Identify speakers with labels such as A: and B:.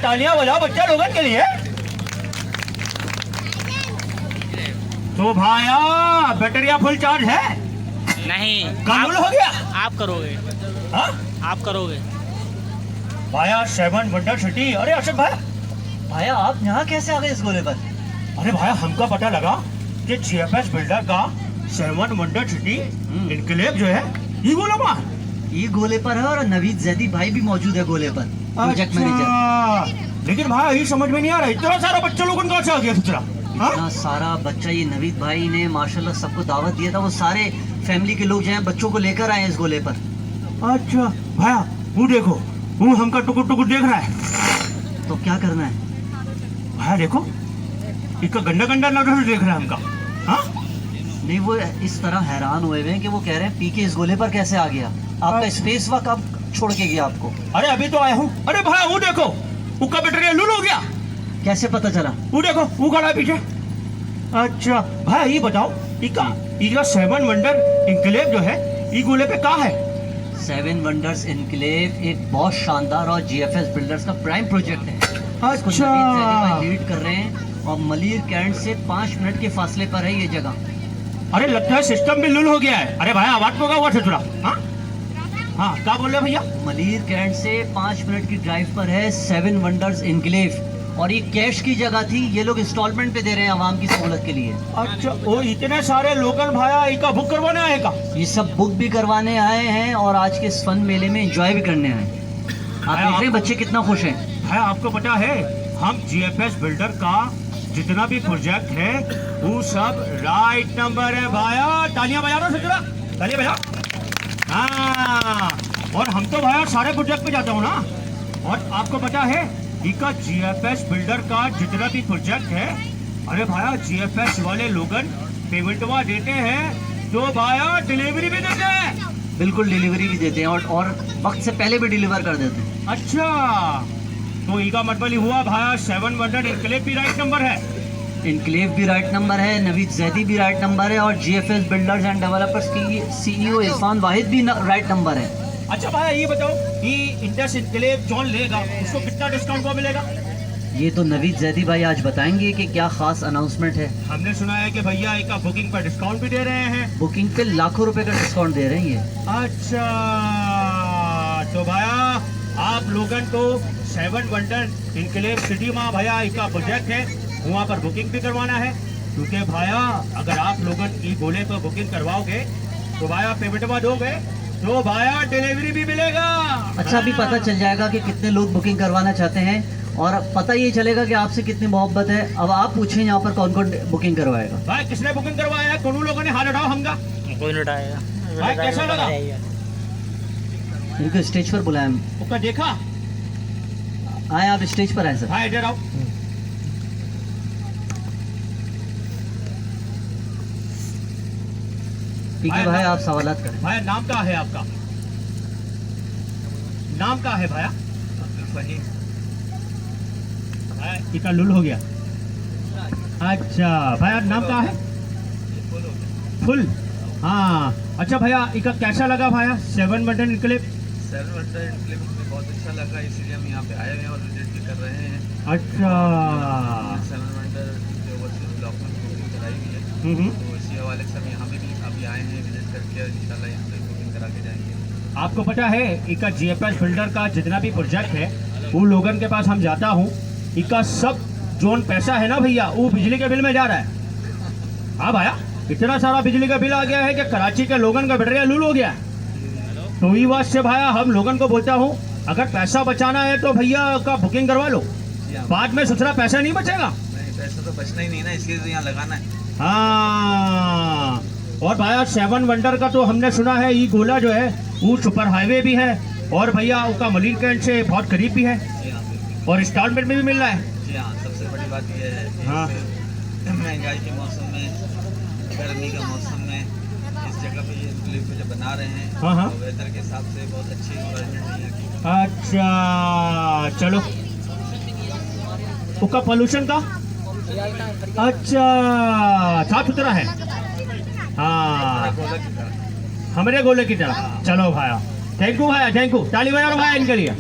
A: तालियां बजाओ बच्चा लोगों के लिए। तो भाया बैटरिया फुल चार्ज है?
B: नहीं,
A: कमाल हो गया।
B: आप करोगे।
A: हाँ
B: आप करोगे
A: भाया 7 वंडर सिटी। अरे अशोक भाई,
C: भाया आप यहाँ कैसे आ गए इस गोले पर?
A: अरे भाया हमको पता लगा कि जीएफएस बिल्डर का 7 वंडर सिटी इनकलेब जो है ये गोला मार
C: ये गोले पर है और नवीद जैदी भाई भी मौजूद है गोले पर, प्रोजेक्ट मैनेजर।
A: लेकिन भाया ये समझ में नहीं आ रहा इतना सारा बच्चा लोगों का आ गया दूसरा।
C: इतना सारा बच्चा, ये नवीद भाई ने माशाल्लाह सबको दावत दिया था, वो सारे फैमिली के लोग जो हैं बच्चों को लेकर आए इस गोले पर।
A: अच्छा भाया वो देखो, वो हमका टुकुर टुकुर देख रहा है।
C: तो क्या करना है?
A: भाया देखो इसका गंदा गंदा नजर से देख रहा है हमका। हाँ
C: नहीं, वो इस तरह हैरान हुए हैं कि वो कह रहे हैं पीके इस गोले पर कैसे आ गया, आपका स्पेस वक्त कब छोड़ के गया आपको?
A: अरे अभी तो आया हूँ। अरे भाया वो देखो उसका बैटरी लूल हो गया।
C: कैसे पता चला?
A: वो देखो वो खड़ा है पीछे। अच्छा भाया ये बताओ इसका 7 वंडर इनकलेब जो है ये गोले पे कहाँ है?
C: 7 वंडर्स इनक्लेव एक बहुत शानदार और जीएफएस बिल्डर्स का प्राइम प्रोजेक्ट है। इसको नवीद जैदी भाई लीड कर रहे हैं और मलिर कैंट से 5 मिनट के फासले पर है ये जगह।
A: अरे लगता है सिस्टम भी लूल हो गया है। अरे भाई आवाज होगा हुआ थोड़ा। हाँ हाँ क्या बोल रहे भैया?
C: मलिर कैंट से 5 मिनट की ड्राइव पर है 7 वंडर्स इनक्लेव, और ये कैश की जगह थी, ये लोग इंस्टॉलमेंट पे दे रहे हैं आवाम की सहूलत के लिए।
A: अच्छा वो इतने सारे लोकल भाया इनका बुक करवाने आएगा?
C: ये सब बुक भी करवाने आए हैं और आज के इस फन मेले में एंजॉय भी करने आए हैं। आप देख रहे हैं बच्चे कितना खुश हैं।
A: है आपको पता है हम जीएफएस बिल्डर का जितना भी प्रोजेक्ट है वो सब राइट नंबर है भाया। तालियां बजा दो सचरा, तालियां बजा। हाँ और हम तो भाया सारे प्रोजेक्ट पे जाता हूँ ना। और आपको पता है इनका जीएफएस बिल्डर का जितना भी प्रोजेक्ट है, अरे भाया जीएफएस वाले लोगन पेमेंटवा देते हैं तो भाया डिलीवरी भी देते हैं।
C: बिल्कुल डिलीवरी भी देते हैं और वक्त से पहले भी डिलीवर कर देते हैं।
A: अच्छा तो इनका मतलब ही हुआ भाया 7 वंडर इनकलेब भी राइट नंबर है,
C: इनक्लेव भी राइट नंबर है, नवीद जैदी भी राइट नंबर है और जीएफएस बिल्डर्स एंड डेवलपर्स की सीईओ इरफान वाहिद भी राइट नंबर है।
A: अच्छा भाया ये बताओ कि इंडस इनकलेब जॉन लेगा उसको कितना डिस्काउंट को मिलेगा?
C: ये तो नवीद जैदी भाई आज बताएंगे कि क्या खास अनाउंसमेंट है।
A: हमने सुना है कि भैया इनका बुकिंग पर डिस्काउंट भी दे रहे हैं।
C: बुकिंग पे लाखों रुपए का डिस्काउंट दे रहे हैं ये।
A: अच्छा तो भाया आप लोगन को 7 वंडर इनकलेब सिटी में भैया इनका प्रोजेक्ट है वहाँ पर बुकिंग भी करवाना है, क्योंकि भाया अगर आप लोगन ई गोले पर बुकिंग करवाओगे तो भाया पेमेंट दोगे तो भाया डिलीवरी भी मिलेगा।
C: अच्छा अभी पता चल जाएगा कि कितने लोग बुकिंग करवाना चाहते हैं और पता ये चलेगा कि आपसे कितनी मोहब्बत है। अब आप पूछें यहाँ पर कौन कौन बुकिंग करवाएगा।
A: भाई किसने बुकिंग करवाया है? कौन लोगों ने हाथ उठाओ हमका।
B: कोई नहीं उठाएगा।
A: भाई कैसा लगा?
C: इनको स्टेज पर बुलाया,
A: उसका देखा?
C: आए आप स्टेज पर आए सर।
A: भाई इधर आओ।
C: ठीक है भाई आप सवालात करें।
A: भाई नाम क्या है आपका? नाम क्या है भाया? भाई इतना लुल हो गया। अच्छा भैया नाम क्या है? फुल। हाँ अच्छा भैया इनका कैसा लगा भैया 7 वंडर इनकलेब?
D: 7 वंडर इनकलेब मुझे बहुत अच्छा लगा, इसीलिए हम यहाँ पे आए हुए हैं और विजिट भी कर रहे हैं।
A: अच्छा
D: 7 वंडर जो ओवरसीज डेवलपमेंट बुकिंग कराई हुई है तो इसी हवाले से हम यहाँ पे भी अभी आए हैं विजिट करके इंशाल्लाह यहाँ पे बुकिंग करा के जाएंगे।
A: आपको पता है इनका जीएफएस बिल्डर का जितना भी प्रोजेक्ट है वो लोगन के पास हम जाता हूँ, इनका सब जोन पैसा है ना भैया वो बिजली के बिल में जा रहा है। हाँ भैया इतना सारा बिजली का बिल आ गया है कि कराची के लोगन का बैटरिया लूल हो गया। तो ये बात से भाया हम लोगन को बोलता हूँ अगर पैसा बचाना है तो भैया का बुकिंग करवा लो, बाद में ससुरा पैसा नहीं बचेगा।
D: नहीं पैसा तो बचना ही नहीं ना, इसलिए तो यहाँ लगाना है।
A: हाँ और भाया 7 वंडर का तो हमने सुना है ये गोला जो है वो सुपर हाईवे भी है और भैया उसका मलिर कैंट से बहुत करीब भी है
D: जी हाँ बिल्कुल।
A: और इंस्टॉलमेंट में भी मिल रहा है।
D: जी हाँ सबसे बड़ी बात यह है कि
A: हाँ।
D: महंगाई के मौसम में, गर्मी के मौसम में इस जगह पे ये इनक्लेव जो बना रहे हैं
A: हाँ, हाँ।
D: तो वेदर के हिसाब से बहुत अच्छी इन्वायरमेंट है यहाँ की।
A: अच्छा चलो उसका पोल्यूशन का अच्छा साफ सुथरा है। हाँ हमारे गोले की तरह। चलो भाया थैंक यू भाया, थैंक यू। ताली बजा लो भाया इनके लिए।